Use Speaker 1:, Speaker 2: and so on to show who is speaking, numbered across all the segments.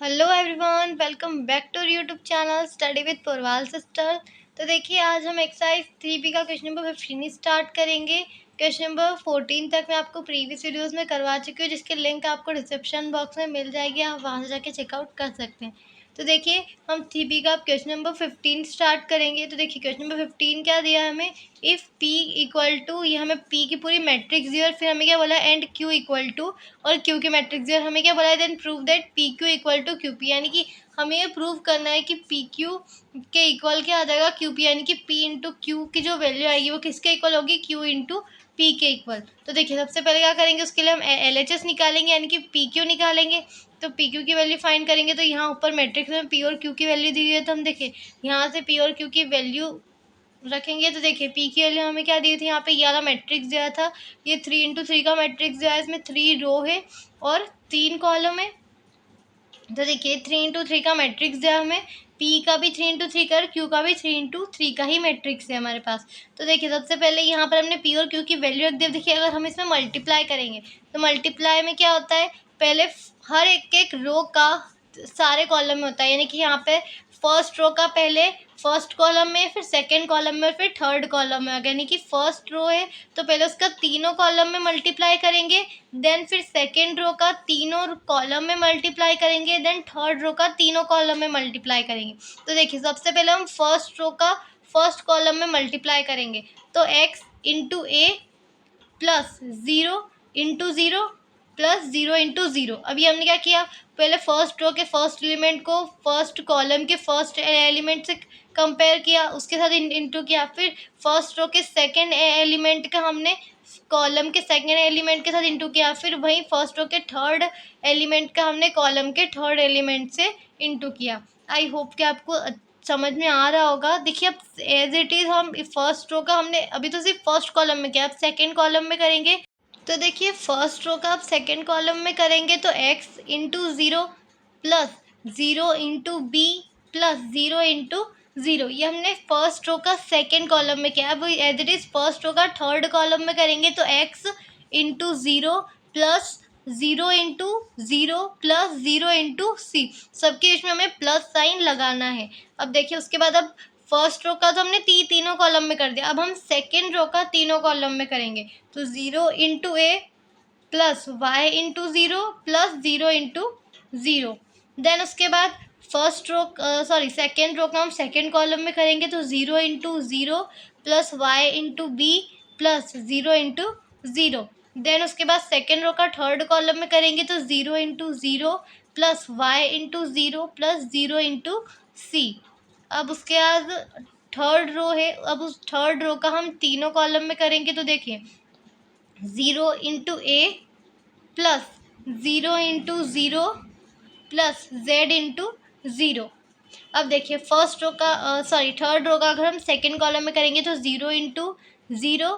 Speaker 1: Hello everyone, welcome back to YouTube channel study with Purwal sister. तो देखिए, आज हम एक्सरसाइज 3B का क्वेश्चन नंबर 15 स्टार्ट करेंगे। क्वेश्चन नंबर 14 तक मैं आपको प्रीवियस वीडियोस में करवा चुकी हूँ, जिसके लिंक आपको डिस्क्रिप्शन बॉक्स में मिल जाएगी, आप वहाँ से जाके चेकआउट कर सकते हैं। तो देखिए, हम 3B का क्वेश्चन नंबर 15 स्टार्ट करेंगे। तो देखिए, क्वेश्चन नंबर 15 क्या दिया है हमें, इफ़ P इक्वल टू, ये हमें P की पूरी मैट्रिक्स दी और फिर हमें क्या बोला है, एंड Q इक्वल टू, और Q की मैट्रिक्स दी और हमें क्या बोला है, then prove that PQ equal to QP, यानी कि हमें ये प्रूव करना है कि PQ के इक्वल क्या आ जाएगा QP, यानी कि P इंटू Q की जो वैल्यू आएगी वो किसके इक्वल होगी, Q इंटू P के इक्वल। तो देखिए, सबसे पहले क्या करेंगे, उसके लिए हम LHS निकालेंगे, यानी कि PQ निकालेंगे। तो PQ की वैल्यू फाइंड करेंगे, तो यहाँ ऊपर मैट्रिक्स में P और Q की वैल्यू दी हुई है, तो हम देखिए यहाँ से P और Q की वैल्यू रखेंगे। तो देखिए, P की वैल्यू हमें क्या दी थी, यहाँ पे ये वाला मैट्रिक्स दिया था, ये 3x3 का मैट्रिक्स दिया है, इसमें 3 रो है और 3 कॉलम है। तो देखिए, 3x3 का मैट्रिक्स दिया हमें, P का भी 3x3 का, Q का भी 3x3 का ही मैट्रिक्स है हमारे पास। तो देखिए, सबसे पहले यहाँ पर हमने P और Q की वैल्यू रख दी। देखिए, अगर हम इसमें मल्टीप्लाई करेंगे तो मल्टीप्लाई में क्या होता है, पहले हर एक एक रो का सारे कॉलम में होता है, यानी कि यहाँ पे फर्स्ट रो का पहले फर्स्ट कॉलम में, फिर सेकंड कॉलम में, फिर थर्ड कॉलम में, यानी कि फर्स्ट रो है तो पहले उसका तीनों कॉलम में मल्टीप्लाई करेंगे, देन फिर सेकंड रो का तीनों कॉलम में मल्टीप्लाई करेंगे, देन थर्ड रो का तीनों कॉलम में मल्टीप्लाई करेंगे। तो देखिए, सबसे पहले हम फर्स्ट रो का फर्स्ट कॉलम में मल्टीप्लाई करेंगे, तो x इंटू ए प्लस 0 प्लस 0 अभी हमने क्या किया, पहले फर्स्ट रो के फर्स्ट एलिमेंट को फर्स्ट कॉलम के फर्स्ट एलिमेंट से कंपेयर किया, उसके साथ इंटू किया, फिर फर्स्ट रो के सेकंड एलिमेंट का हमने कॉलम के सेकंड एलिमेंट के साथ इंटू किया, फिर वहीं फर्स्ट रो के थर्ड एलिमेंट का हमने कॉलम के थर्ड एलिमेंट से इंटू किया। आई होप कि आपको समझ में आ रहा होगा। देखिए, अब एज इट इज़ हम फर्स्ट रो का हमने अभी तो सिर्फ फर्स्ट कॉलम में किया, अब सेकेंड कॉलम में करेंगे। तो देखिए, फर्स्ट रो का आप सेकेंड कॉलम में करेंगे तो x into 0 plus 0 into B plus 0 into 0, ये हमने फर्स्ट रो का सेकेंड कॉलम में किया। अब as it is first row का थर्ड कॉलम में करेंगे तो x into 0 plus 0 into 0 plus 0 into C, सबके बीच में हमें प्लस साइन लगाना है। अब देखिए, उसके बाद अब फर्स्ट रो का तो हमने तीनों कॉलम में कर दिया, अब हम सेकेंड रो का तीनों कॉलम में करेंगे, तो 0 into A plus Y into 0 plus 0 into 0। Then उसके बाद सेकेंड रो का हम सेकेंड कॉलम में करेंगे, तो 0 into 0 plus Y into B plus 0 into 0। Then उसके बाद सेकेंड रो का थर्ड कॉलम में करेंगे, तो 0 into 0 plus Y into 0 plus 0 into C। अब उसके बाद थर्ड रो है, अब उस थर्ड रो का हम तीनों कॉलम में करेंगे, तो देखिए 0 into A plus 0 into 0 plus Z into 0। अब देखिए, फर्स्ट रो का थर्ड रो का अगर हम सेकेंड कॉलम में करेंगे तो 0 into 0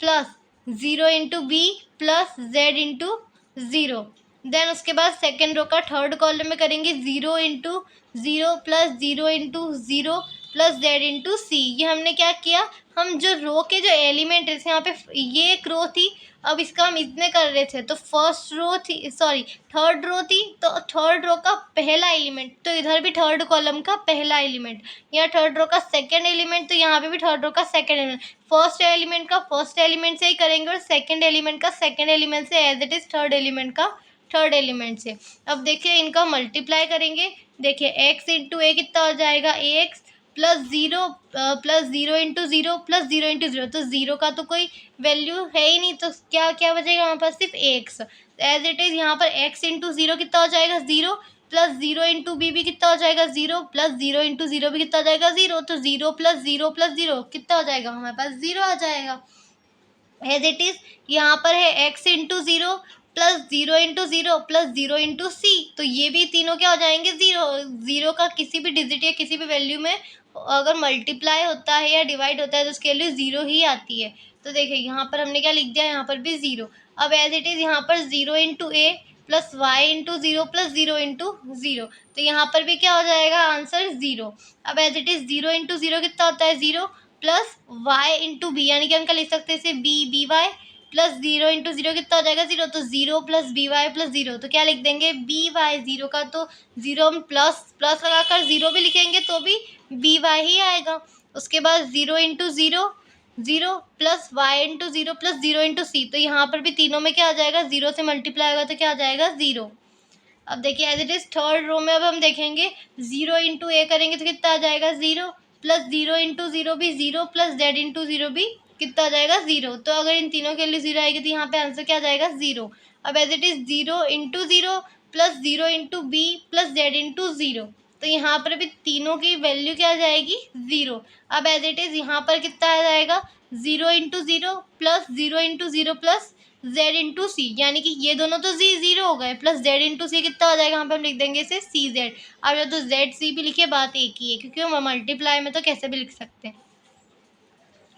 Speaker 1: plus 0 into B plus Z into 0। Then उसके बाद सेकेंड रो का थर्ड कॉलम में करेंगे 0 into 0 plus 0 into 0 plus Z into C। ये हमने क्या किया, हम जो रो के जो एलिमेंट है, यहाँ पे ये एक रो थी, अब इसका हम इतने कर रहे थे, तो फर्स्ट रो थी, थर्ड रो थी, तो थर्ड रो का पहला एलिमेंट, तो इधर भी थर्ड कॉलम का पहला एलिमेंट, यहाँ थर्ड रो का सेकंड एलिमेंट, तो यहाँ पे भी थर्ड रो का सेकंड एलिमेंट, फर्स्ट एलिमेंट का फर्स्ट एलिमेंट से ही करेंगे और सेकंड एलिमेंट का सेकंड एलिमेंट से, as it is third element का थर्ड एलिमेंट से। अब देखिए, इनका मल्टीप्लाई करेंगे, देखिए x इंटू ए कितना हो जाएगा, ax plus 0 into 0 plus 0 into 0, तो 0 का तो कोई वैल्यू है ही नहीं, तो क्या क्या बचेगा हमारे पास, सिर्फ ax। एज इट इज़ यहाँ पर x इंटू 0 कितना हो जाएगा, 0 प्लस 0 इंटू B भी कितना हो जाएगा, 0 प्लस 0 इंटू 0 भी कितना हो जाएगा, 0, तो 0 प्लस 0 प्लस 0 कितना हो जाएगा, हमारे पास 0 आ जाएगा। एज इट इज यहाँ पर है x into 0 plus 0 into 0 plus 0 into C, तो ये भी तीनों क्या हो जाएंगे, 0 का किसी भी डिजिट या किसी भी वैल्यू में अगर मल्टीप्लाई होता है या डिवाइड होता है तो उसके लिए 0 ही आती है। तो देखिए, यहाँ पर हमने क्या लिख दिया, यहाँ पर भी 0। अब एज इट इज़ यहाँ पर 0 into A plus Y into 0 plus 0 into 0, तो यहाँ पर भी क्या हो जाएगा, आंसर 0। अब एज इट इज़ 0 इंटू 0 कितना होता है, 0 प्लस वाई इंटू बी, यानी कि हम क्या लिख सकते हैं इसे बी वाई प्लस 0 इंटू 0 कितना हो जाएगा 0, तो 0 प्लस बी वाई प्लस 0, तो क्या लिख देंगे बी वाई 0 का तो 0 हम प्लस प्लस लगाकर 0 भी लिखेंगे तो भी बी वाई ही आएगा। उसके बाद 0 into 0 0 plus Y into 0 plus 0 into c, तो यहाँ पर भी तीनों में क्या आ जाएगा 0 से मल्टीप्लाई होगा तो क्या आ जाएगा 0। अब देखिए as it is third row में अब हम देखेंगे 0 इंटू ए करेंगे तो कितना आ जाएगा 0, प्लस 0 इंटू 0 भी 0, प्लस जेड इंटू 0 भी कितना आ जाएगा 0। तो अगर इन तीनों के लिए 0 आएगी तो यहाँ पे आंसर क्या आ जाएगा 0। अब as it is 0 into 0 plus 0 into B plus Z into 0, तो यहाँ पर भी तीनों की वैल्यू क्या आ जाएगी 0। अब एज इट इज यहाँ पर कितना आ जाएगा 0 into 0 plus 0 into 0 plus Z into c, यानी कि ये दोनों तो जीरो हो गए, प्लस जेड इंटू सी कितना हो जाएगा, यहाँ पे हम लिख देंगे इसे सी जेड। अब जब तो जेड सी भी लिखे बात एक ही है, क्योंकि हम मल्टीप्लाई में तो कैसे भी लिख सकते हैं।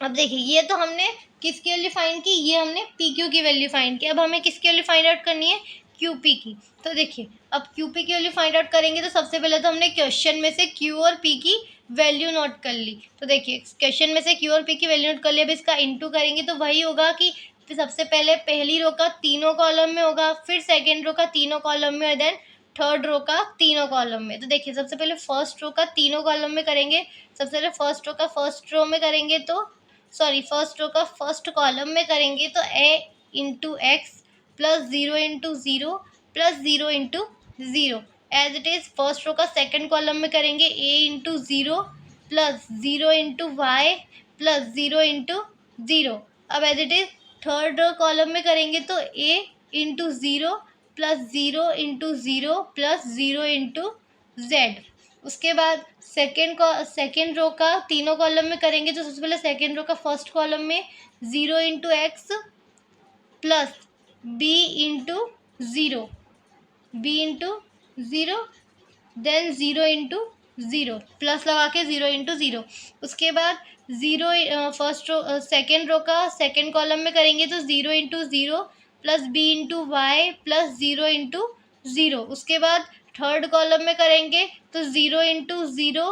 Speaker 1: अब देखिए ये तो हमने किसकी वैल्यू फाइंड की, ये हमने पी क्यू की वैल्यू फाइंड की। अब हमें किसकी वैल्यू फाइंड आउट करनी है क्यू पी की। तो देखिए अब क्यू पी की वैल्यू फाइंड आउट करेंगे तो सबसे पहले तो हमने क्वेश्चन में से क्यू और पी की वैल्यू नोट कर ली। तो देखिए क्वेश्चन में से क्यू और पी की वैल्यू नोट कर ली। अब इसका इंटू करेंगे तो वही होगा कि फिर सबसे पहले पहली रो का तीनों कॉलम में होगा, फिर सेकेंड रो का तीनों कॉलम में, और देन थर्ड रो का तीनों कॉलम में। तो देखिए सबसे पहले फर्स्ट रो का तीनों कॉलम में करेंगे। सबसे पहले फर्स्ट रो का फर्स्ट रो में करेंगे तो फर्स्ट रो का फर्स्ट कॉलम में करेंगे तो a into x plus 0 into 0 plus 0 into 0। As it is first row का सेकेंड कॉलम में करेंगे a into 0 plus 0 into Y plus 0 into 0। अब as it is third column में करेंगे तो a into 0 plus 0 into 0 plus 0 into z. उसके बाद second row का तीनों कॉलम में करेंगे तो सबसे पहले सेकेंड रो का फर्स्ट कॉलम में 0 into x plus B into 0 then 0 into 0 plus लगा के 0 इंटू 0। उसके बाद 0 फर्स्ट रो सेकेंड रो का सेकेंड कॉलम में करेंगे तो 0 into 0 plus B into Y plus 0 into 0। उसके बाद थर्ड कॉलम में करेंगे तो 0 into 0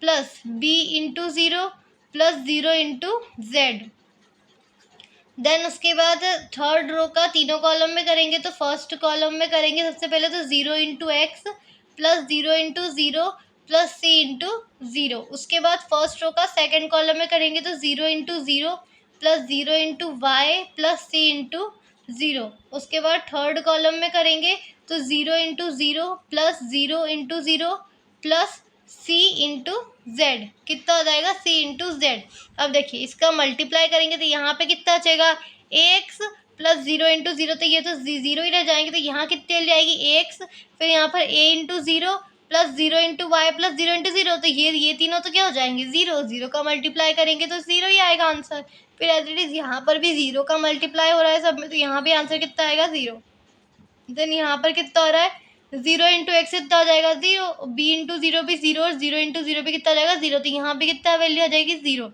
Speaker 1: plus B into 0 plus 0 into Z. Then उसके बाद थर्ड रो का तीनों कॉलम में करेंगे तो फर्स्ट कॉलम में करेंगे सबसे पहले तो 0 into x plus 0 into 0 plus c into 0। उसके बाद फर्स्ट रो का सेकेंड कॉलम में करेंगे तो 0 into 0 plus 0 into Y plus c into 0। उसके बाद थर्ड कॉलम में करेंगे तो 0 into 0 plus 0 into 0 plus c into z, कितना हो जाएगा सी इंटू जेड। अब देखिए इसका मल्टीप्लाई करेंगे तो यहाँ पे कितना बचेगा एक्स प्लस 0 इंटू 0, तो ये तो 0 ही रह जाएंगे, तो यहाँ कितने ले जाएगी एक्स, फिर यहाँ पर a into 0 plus 0 into Y plus 0 into 0, तो ये तीनों तो क्या हो जाएंगे 0, 0 का मल्टीप्लाई करेंगे तो 0 ही आएगा आंसर। फिर एज इट इज यहाँ पर भी 0 का मल्टीप्लाई हो रहा है सब में, तो यहाँ भी आंसर कितना आएगा 0। देन यहाँ पर कितना हो रहा है 0 इंटू एक्स कितना हो जाएगा 0, बी इंटू 0 भी 0 और 0 इंटू 0 भी कितना हो जाएगा 0, तो यहाँ पे कितना वैल्यू आ जाएगी 0।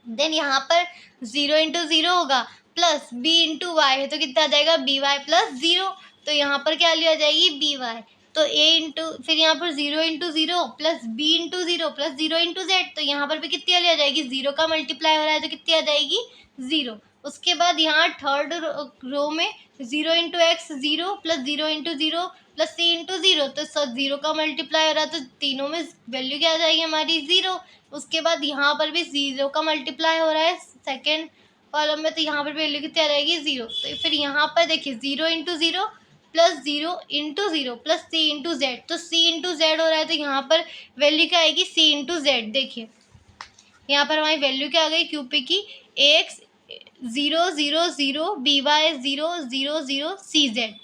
Speaker 1: देन यहाँ पर 0 इंटू 0 होगा प्लस बी इंटू वाई है तो कितना आ जाएगा बी वाई प्लस 0, तो यहाँ पर क्या वैल्यू आ जाएगी बी वाई। तो ए इंटू फिर यहाँ पर 0 into 0 plus B into 0 plus 0 into Z, तो यहाँ पर भी कितनी वैल्यू आ जाएगी 0 का मल्टीप्लाई हो रहा है तो कितनी आ जाएगी 0। उसके बाद यहाँ थर्ड रो में 0 into x 0 plus 0 into 0 plus c into 0, तो सब 0 का मल्टीप्लाई हो रहा है तो तीनों में वैल्यू क्या आ जाएगी हमारी 0। उसके बाद यहाँ पर भी 0 का मल्टीप्लाई हो रहा है सेकेंड कॉलम में, तो यहाँ पर वैल्यू कितनी आ जाएगी 0। तो फिर यहाँ पर देखिए 0 into 0 plus 0 into 0 plus c into Z, तो सी इंटू जेड हो रहा है तो यहाँ पर वैल्यू क्या आएगी सी इंटू जेड। देखिए यहाँ पर हमारी वैल्यू क्या आ गई क्यूपी की एक्स 0 0 0 बी वाई 0 0 0 सी जेड,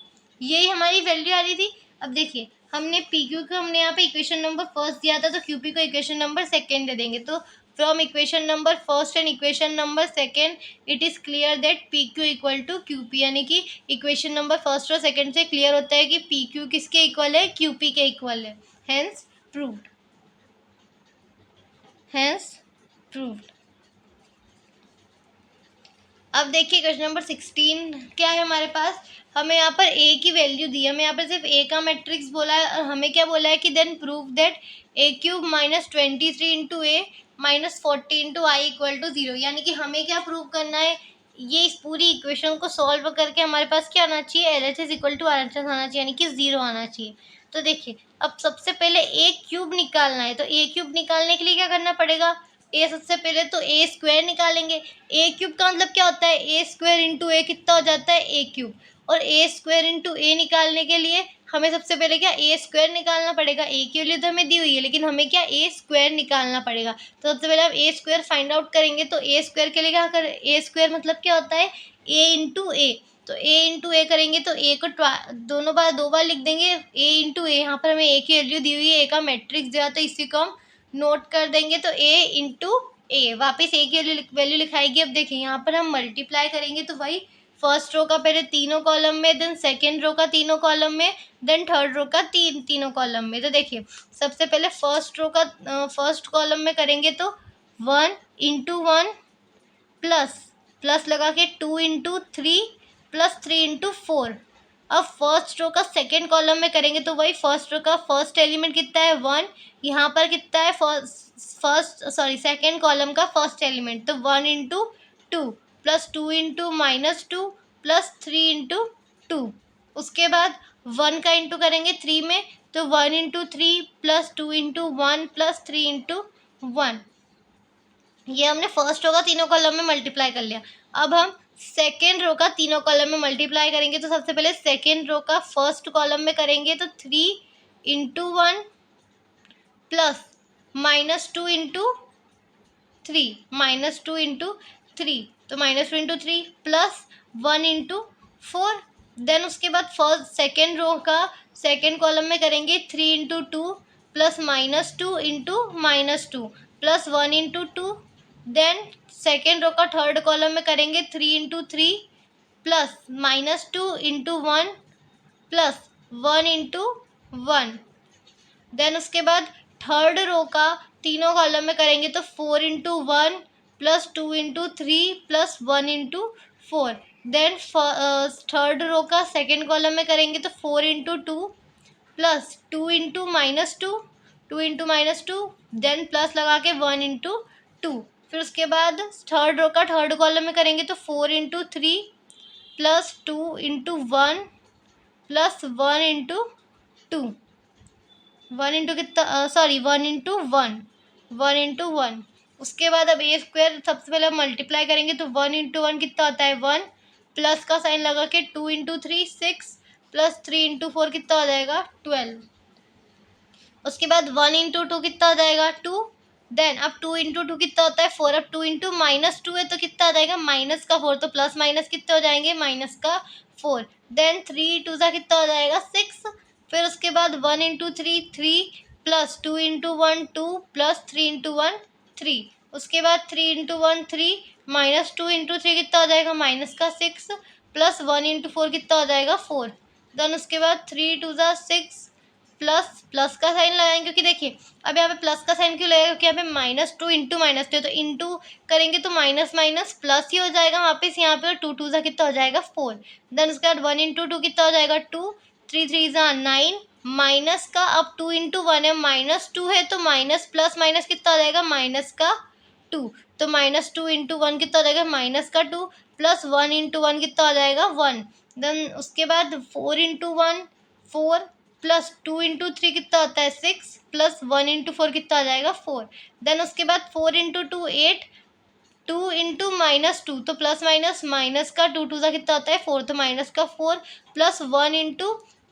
Speaker 1: यही हमारी वैल्यू आ रही थी। अब देखिए हमने पी क्यू को हमने यहाँ पे इक्वेशन नंबर फर्स्ट दिया था तो क्यू पी को इक्वेशन नंबर सेकेंड दे देंगे। तो from equation number first and equation number second it is clear that P Q equal to Q P, यानी कि इक्वेशन नंबर फर्स्ट और सेकेंड से क्लियर होता है कि पी क्यू किसके इक्वल है क्यू पी के इक्वल है। Hence proved, hence proved. अब देखिए क्वेश्चन नंबर 16 क्या है हमारे पास, हमें यहाँ पर ए की वैल्यू दी है, हमें यहाँ पर सिर्फ ए का मैट्रिक्स बोला है और हमें क्या बोला है कि then prove that A cube minus 23 into A minus 40 into I equal to 0, यानी कि हमें क्या प्रूव करना है ये इस पूरी इक्वेशन को सॉल्व करके हमारे पास क्या आना चाहिए, LHS इक्वल टू RHS आना चाहिए, यानी कि 0 आना चाहिए। तो देखिए अब सबसे पहले ए क्यूब निकालना है, तो ए क्यूब निकालने के लिए क्या करना पड़ेगा, ए सबसे पहले तो ए स्क्वायर निकालेंगे। ए क्यूब का मतलब क्या होता है, ए स्क्वायर इंटू ए कितना हो जाता है, ए क्यूब। और ए स्क्वायर इंटू ए निकालने के लिए हमें सबसे पहले क्या ए स्क्वायर निकालना पड़ेगा। ए की वैल्यू तो हमें दी हुई है, लेकिन हमें क्या ए स्क्वायर निकालना पड़ेगा। तो सबसे पहले हम ए स्क्वायर फाइंड आउट करेंगे। तो ए स्क्वायर के लिए क्या कर, ए स्क्वायर मतलब क्या होता है, ए इंटू ए। तो ए इंटू ए करेंगे तो ए को दो बार लिख देंगे, ए इंटू ए। यहाँ पर हमें ए की वैल्यू दी हुई है, ए का मैट्रिक्स दिया, तो इसी को हम नोट कर देंगे। तो ए इंटू ए, वापिस ए की वैल्यू लिखाएगी। अब देखिए यहाँ पर हम मल्टीप्लाई करेंगे, तो भाई फर्स्ट रो का पहले तीनों कॉलम में, देन सेकेंड रो का तीनों कॉलम में, देन थर्ड रो का तीनों कॉलम में। तो देखिए सबसे पहले फर्स्ट रो का फर्स्ट कॉलम में करेंगे तो 1 इंटू 1 प्लस लगा के 2 इंटू 3 प्लस 3 इंटू 4। अब फर्स्ट रो का सेकेंड कॉलम में करेंगे तो वही फर्स्ट रो का फर्स्ट एलिमेंट कितना है 1, यहाँ पर कितना है सेकेंड कॉलम का फर्स्ट एलिमेंट, तो 1 into 2 plus 2 into -2 plus 3 into 2। उसके बाद 1 का इंटू करेंगे 3 में, तो 1 into 3 plus 2 into 1 plus 3 into 1। ये हमने फर्स्ट रो का तीनों कॉलम में मल्टीप्लाई कर लिया। अब हम सेकेंड रो का तीनों कॉलम में मल्टीप्लाई करेंगे। तो सबसे पहले सेकेंड रो का फर्स्ट कॉलम में करेंगे तो 3 इंटू 1 प्लस -2 इंटू 3 -2 इंटू 3, तो -2 इंटू 3 प्लस 1 इंटू 4। देन उसके बाद फर्स्ट सेकेंड रो का सेकेंड कॉलम में करेंगे 3 into 2 plus -2 into -2 plus 1 into 2। Then second row का थर्ड कॉलम में करेंगे 3 into 3 plus -2 into 1 plus 1 into 1। Then उसके बाद थर्ड रो का तीनों कॉलम में करेंगे तो 4 into 1 plus 2 into 3 plus 1 into 4। Then third row का सेकेंड कॉलम में करेंगे तो 4 into 2 plus 2 into -2 2 into -2, then plus लगा के 1 इंटू 2। फिर उसके बाद थर्ड रो का थर्ड कॉलम में करेंगे तो 4 into 3 plus 2 into 1 plus 1 into 2। 1 into कितना, सॉरी 1 इंटू 1। उसके बाद अब ए स्क्वायर सबसे पहले मल्टीप्लाई करेंगे तो 1 इंटू 1 कितना होता है 1, प्लस का साइन लगा के 2 इंटू 3 6 प्लस 3 इंटू 4 कितना हो जाएगा 12। उसके बाद 1 इंटू 2 कितना हो जाएगा 2। देन अब 2 इंटू 2 कितना होता है 4। अब 2 इंटू -2 है तो कितना आ जाएगा -4, तो प्लस माइनस कितने हो जाएंगे -4। देन 3 2 सा कितना हो जाएगा 6। फिर उसके बाद 1 into 3 3 plus 2 into 1 2 plus 3 into 1 3। उसके बाद 3 इंटू 1 3 -2 इंटू 3 कितना हो जाएगा -6 प्लस 1 इंटू 4 कितना हो जाएगा 4। देन उसके बाद 3 2 सा 6 प्लस का साइन लगाएंगे, क्योंकि देखिए अब यहाँ पे प्लस का साइन क्यों लगेगा, क्योंकि यहाँ पे -2 इंटू -2 है, तो इंटू करेंगे तो माइनस माइनस प्लस ही हो जाएगा वापस यहाँ पे। 2 2 सा कितना हो जाएगा 4। देन उसके बाद 1 इंटू 2 कितना हो जाएगा 2 3 3 सा 9 माइनस का, अब 2 इंटू 1 है -2 है, तो माइनस प्लस माइनस कितना हो जाएगा -2। तो -2 इंटू 1 कितना हो जाएगा -2 प्लस 1 इंटू 1 कितना हो जाएगा 1। देन उसके बाद 4 इंटू 1 4 प्लस 2 इंटू 3 कितना होता है 6 प्लस 1 इंटू 4 कितना आ जाएगा 4। देन उसके बाद 4 इंटू 2 8 2 इंटू -2, तो प्लस माइनस माइनस का 2 2 सा कितना होता है 4, तो माइनस का 4 प्लस 1 इंटू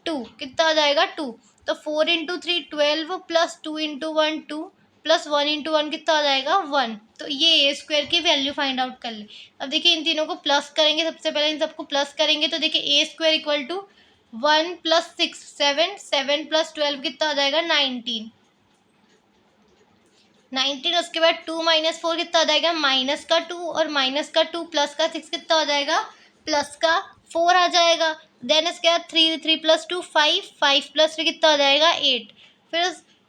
Speaker 1: 2 कितना आ जाएगा 2। तो 4 into 3 12 plus 2 into 1 2 plus 1 into 1 कितना आ जाएगा 1। तो ये ए स्क्वायर की वैल्यू फाइंड आउट कर ले। अब देखिए इन तीनों को प्लस करेंगे, सबसे पहले इन सबको प्लस करेंगे तो देखिए a square equal to 1 plus 6 7 7 plus 12 कितना आ जाएगा 19। उसके बाद 2 माइनस 4 कितना आ जाएगा -2, और -2 प्लस का 6 कितना हो जाएगा +4 आ जाएगा। देन इसके बाद 3 3 प्लस 2 5 5 प्लस 3 कितना हो जाएगा 8। फिर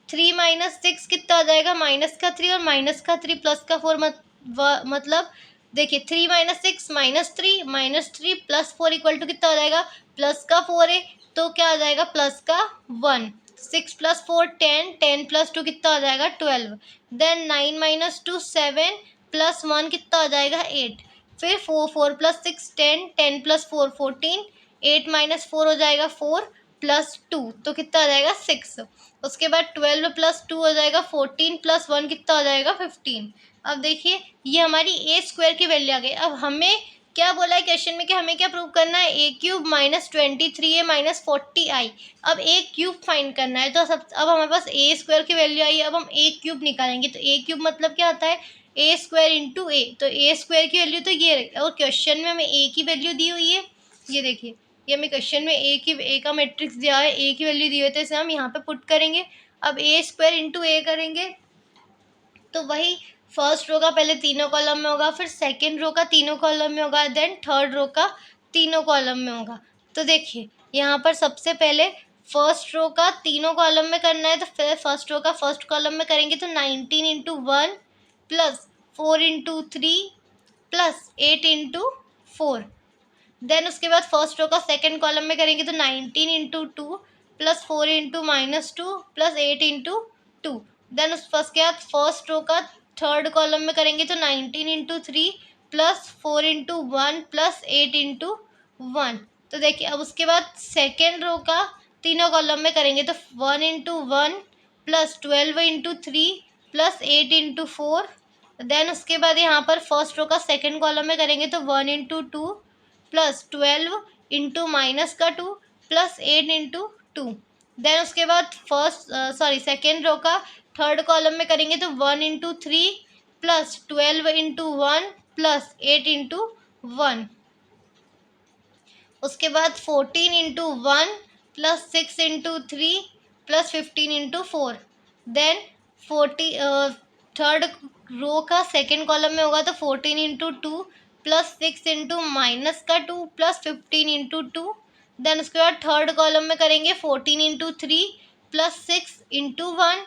Speaker 1: 3 माइनस 6 कितना आ जाएगा -3, और -3 प्लस का 4 मतलब देखिए 3 माइनस 6 -3 प्लस 4 इक्वल टू कितना हो जाएगा प्लस का 4 है, तो क्या आ जाएगा प्लस का 1। 6 प्लस 4 10 10 प्लस 2 कितना हो जाएगा 12। देन 9 माइनस 2 7 प्लस 1 कितना हो जाएगा 8। फिर 4 प्लस 6 10, 10 प्लस 4 14, 8 - 4 हो जाएगा 4 प्लस 2, तो कितना आ जाएगा 6। उसके बाद 12 प्लस 2 हो जाएगा 14 प्लस 1 कितना हो जाएगा 15। अब देखिए ये हमारी ए स्क्वायर की वैल्यू आ गई। अब हमें क्या बोला है क्वेश्चन में कि हमें क्या प्रूव करना है, ए cube minus 23a minus 40i। अब ए क्यूब फाइंड करना है, तो अब हमारे पास ए स्क्वायर की वैल्यू आई, अब हम ए क्यूब निकालेंगे। तो ए क्यूब मतलब क्या होता है, ए स्क्वायर इंटू ए, तो ए स्क्वायर की वैल्यू तो ये रही, और क्वेश्चन में हमें ए की वैल्यू दी हुई है, ये देखिए ये हमें क्वेश्चन में ए का मैट्रिक्स दिया है, ए की वैल्यू दी हुई है, तो इसे हम यहाँ पे पुट करेंगे। अब ए स्क्वायर इंटू ए करेंगे तो वही फर्स्ट रो का पहले तीनों कॉलम में होगा, फिर सेकंड रो का तीनों कॉलम में होगा, देन थर्ड रो का तीनों कॉलम में होगा। तो देखिए यहाँ पर सबसे पहले फर्स्ट रो का तीनों कॉलम में करना है, तो फिर फर्स्ट रो का फर्स्ट कॉलम में करेंगे तो 19 into 1 plus 4 into 3 plus 8 into 4। Then उसके बाद फर्स्ट रो का सेकंड कॉलम में करेंगे तो 19 into 2 plus 4 into -2 plus 8 into 2। Then उस के बाद फर्स्ट रो का थर्ड कॉलम में करेंगे तो 19 into 3 plus 4 into 1 plus 8 into 1। तो देखिए अब उसके बाद सेकेंड रो का तीनों कॉलम में करेंगे तो 1 into 1 plus 12 into 3 plus 8 into 4। Then उसके बाद यहाँ पर फर्स्ट रो का सेकंड कॉलम में करेंगे तो 1 into 2 plus 12 into -2 plus 8 into 2। Then उसके बाद सेकेंड रो का थर्ड कॉलम में करेंगे तो 1 into 3 plus 12 into 1 plus 8 into 1। उसके बाद 14 into 1 plus 6 into 3 plus 15 into 4। Then third row का सेकेंड कॉलम में होगा तो 14 into 2 plus 6 into -2 plus 15 into 2। Then उसके बाद थर्ड कॉलम में करेंगे 14 into 3 plus 6 into 1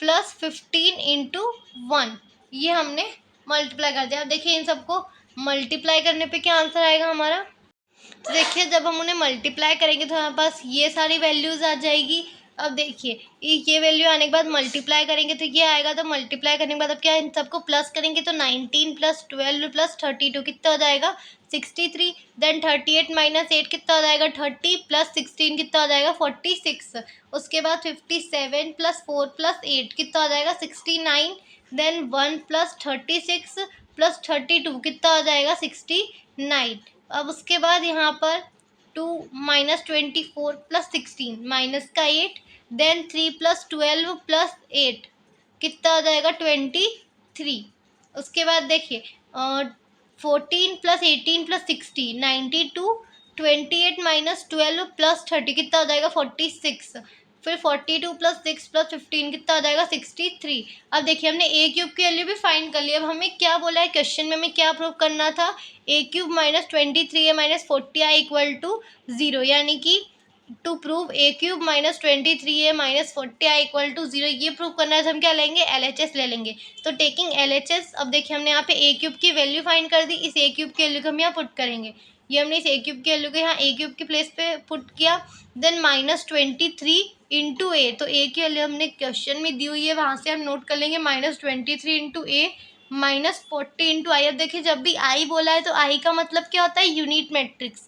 Speaker 1: plus 15 into 1। ये हमने मल्टीप्लाई कर दिया। अब देखिए इन सबको मल्टीप्लाई करने पे क्या आंसर आएगा हमारा। तो देखिए जब हम उन्हें मल्टीप्लाई करेंगे तो हमारे पास ये सारी वैल्यूज़ आ जाएगी। अब देखिए ये वैल्यू आने के बाद मल्टीप्लाई करेंगे तो ये आएगा, तो मल्टीप्लाई करने के बाद अब क्या इन सबको प्लस करेंगे तो 19 प्लस 12 प्लस 32 कितना हो जाएगा 63। देन 38 - 8 कितना हो जाएगा 30 प्लस 16 कितना हो जाएगा 46। उसके बाद 57 प्लस 4 प्लस 8 कितना हो जाएगा 69। देन 1 प्लस 36 प्लस 32 कितना हो जाएगा 69। अब उसके बाद यहाँ पर 2 - 24 प्लस 16 माइनस का 8। देन 3 प्लस 12 प्लस 8 कितना हो जाएगा 23। उसके बाद देखिए 14 प्लस 18 प्लस 60 92। 28 - 12 प्लस 30 कितना हो जाएगा 46। फिर 42 प्लस 6 प्लस 15 कितना हो जाएगा 63। अब देखिए हमने ए क्यूब की वैल्यू भी फाइंड कर लिया। अब हमें क्या बोला है क्वेश्चन में, हमें क्या प्रूव करना था, a cube minus 23a minus 40i equal to 0, यानी कि to prove a cube minus 23a minus 40i equal to 0, ये प्रूव करना है तो हम क्या लेंगे LHS ले लेंगे। तो टेकिंग LHS, अब देखिए हमने यहाँ पे ए क्यूब की वैल्यू फाइंड कर दी, इस ए क्यूब की वैल्यू को हम यहाँ पुट करेंगे। ये हमने इस ए क्यूब की वैल्यू को यहाँ ए क्यूब के प्लेस पे पुट किया। देन -23 इंटू ए, तो ए की वैल्यू हमने क्वेश्चन में दी हुई है, वहाँ से हम नोट कर लेंगे -23 इंटू ए -40 इंटू आई। अब देखिए जब भी आई बोला है तो आई का मतलब क्या होता है यूनिट मैट्रिक्स।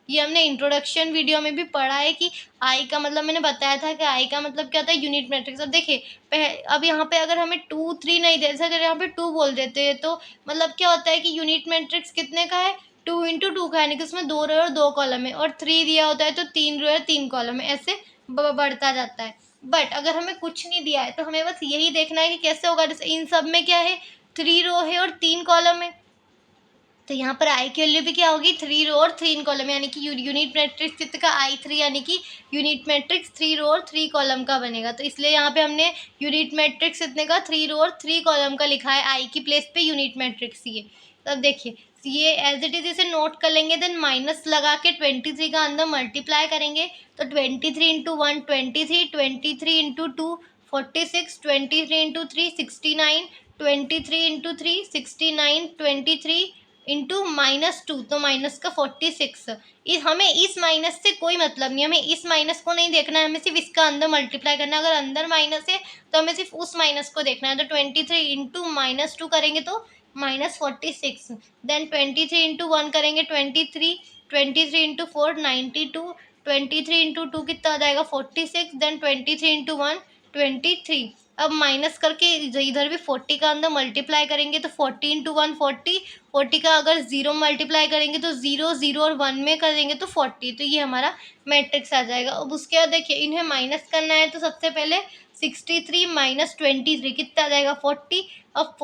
Speaker 1: ये हमने इंट्रोडक्शन वीडियो में भी पढ़ा है कि आई का मतलब, मैंने बताया था कि आई का मतलब क्या होता है यूनिट मैट्रिक्स। अब देखिए अब यहाँ पे अगर हमें 2 3 नहीं दे, जैसे अगर यहाँ पे 2 बोल देते हैं तो मतलब क्या होता है कि यूनिट मैट्रिक्स कितने का है 2 इंटू 2 का, यानी कि उसमें 2 रो और 2 कॉलम है, और 3 दिया होता है तो 3 रो और 3 कॉलम है, ऐसे बढ़ता जाता है। बट अगर हमें कुछ नहीं दिया है तो हमें बस यही देखना है कि कैसे होगा। जैसे इन सब में क्या है 3 रो है और 3 कॉलम है, तो यहाँ पर आई की वैल्यू भी क्या होगी 3 रो और 3 कॉलम, यानी कि यूनिट मैट्रिक्स कितने का I3, यानी कि यूनिट मैट्रिक्स 3 रो और 3 कॉलम का बनेगा। तो इसलिए यहाँ पे हमने यूनिट मैट्रिक्स कितने का 3 रो और 3 कॉलम का लिखा है, आई की प्लेस पे यूनिट मैट्रिक्स ये। तो अब देखिए ये एज इट इज़ इसे नोट कर लेंगे, देन माइनस लगा के 23 का अंदर मल्टीप्लाई करेंगे तो 23 into 1 23, 23 into 2 46, 23 into 3 69, 23 into 3 69, 23 into -2 तो माइनस का 46। हमें इस माइनस से कोई मतलब नहीं, हमें इस माइनस को नहीं देखना है, हमें सिर्फ इसका अंदर मल्टीप्लाई करना है। अगर अंदर माइनस है तो हमें सिर्फ उस माइनस को देखना है। तो 23 इंटू -2 करेंगे तो -46, देन 23 इंटू 1 करेंगे 23, 23 इंटू 4 92, 23 इंटू 2 कितना आ जाएगा 46, देन 23 इंटू 1 23। अब माइनस करके इधर भी 40 का अंदर मल्टीप्लाई करेंगे तो 40 इंटू 1 40, 40 का अगर 0 मल्टीप्लाई करेंगे तो 0 0 और 1 में करेंगे तो 40, तो ये हमारा मैट्रिक्स आ जाएगा। अब उसके बाद देखिए इन्हें माइनस करना है तो सबसे पहले 63 माइनस 23 कितना आ जाएगा 40। अब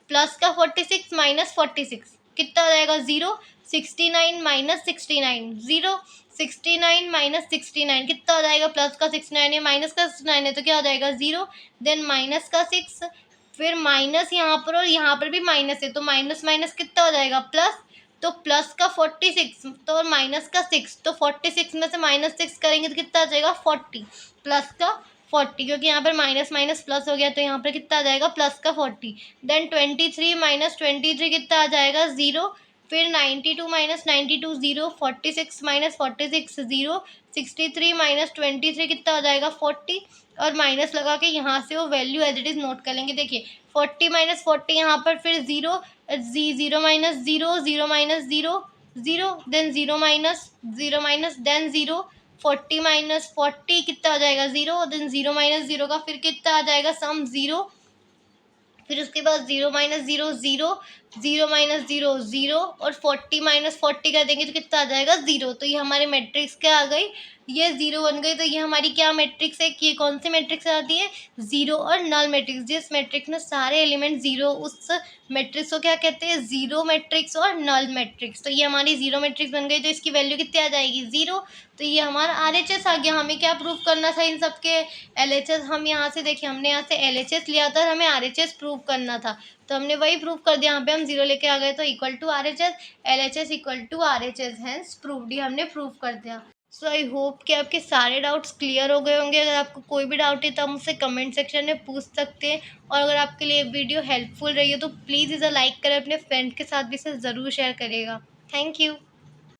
Speaker 1: प्लस का 46 माइनस 46 कितना आ जाएगा 0। 69 माइनस 69 0, 69 माइनस 69 कितना हो जाएगा, प्लस का 69 है माइनस का 69 है तो क्या हो जाएगा 0, देन माइनस का 6, फिर माइनस यहाँ पर और यहाँ पर भी माइनस है तो माइनस माइनस कितना हो जाएगा प्लस, तो प्लस का 46 तो और माइनस का 6, तो 46 में से माइनस 6 करेंगे तो कितना आ जाएगा 40, प्लस का 40 क्योंकि यहाँ पर माइनस माइनस प्लस हो गया तो यहाँ पर कितना आ जाएगा प्लस का 40, देन 23 माइनस 23 कितना आ जाएगा 0, फिर 92 माइनस 92 0, 46 माइनस 46 0, 63 माइनस 23 कितना हो जाएगा 40, और माइनस लगा के यहाँ से वो value as it is note कर लेंगे। देखिए 40 माइनस 40 यहाँ पर फिर 0, 0 minus 0, 0 minus 0 0, then 0 minus then 0, 40 minus 40 कितना हो जाएगा 0, देन 0 माइनस 0 का फिर कितना आ जाएगा सम 0, फिर उसके बाद 0 माइनस 0 0, 0 माइनस 0 0 और 40 माइनस 40 कर देंगे तो कितना आ जाएगा 0। तो ये हमारे मैट्रिक्स क्या आ गई, ये 0 बन गई। तो ये हमारी क्या मैट्रिक्स है, ये कौन सी मैट्रिक्स आती है, 0 और नल मैट्रिक्स। जिस मैट्रिक्स में सारे एलिमेंट 0 उस मैट्रिक्स को क्या कहते हैं, 0 मैट्रिक्स और नल मैट्रिक्स। तो ये हमारी 0 मैट्रिक्स बन गई तो इसकी वैल्यू कितनी आ जाएगी 0। तो ये हमारा RHS आ गया। हमें क्या प्रूव करना था इन सबके LHS, हम यहाँ से देखिए हमने यहाँ से LHS लिया था, हमें RHS प्रूव करना था तो हमने वही प्रूव कर दिया। यहाँ पे हम 0 लेके आ गए तो equal to RHS, LHS equal to RHS, hence proved, ही हमने प्रूव कर दिया। सो आई होप कि आपके सारे डाउट्स क्लियर हो गए होंगे। अगर आपको कोई भी डाउट है तो आप मुझसे कमेंट सेक्शन में पूछ सकते हैं, और अगर आपके लिए वीडियो हेल्पफुल रही हो तो प्लीज़ इसे लाइक करें, अपने फ्रेंड के साथ भी इसे ज़रूर शेयर करिएगा। Thank you.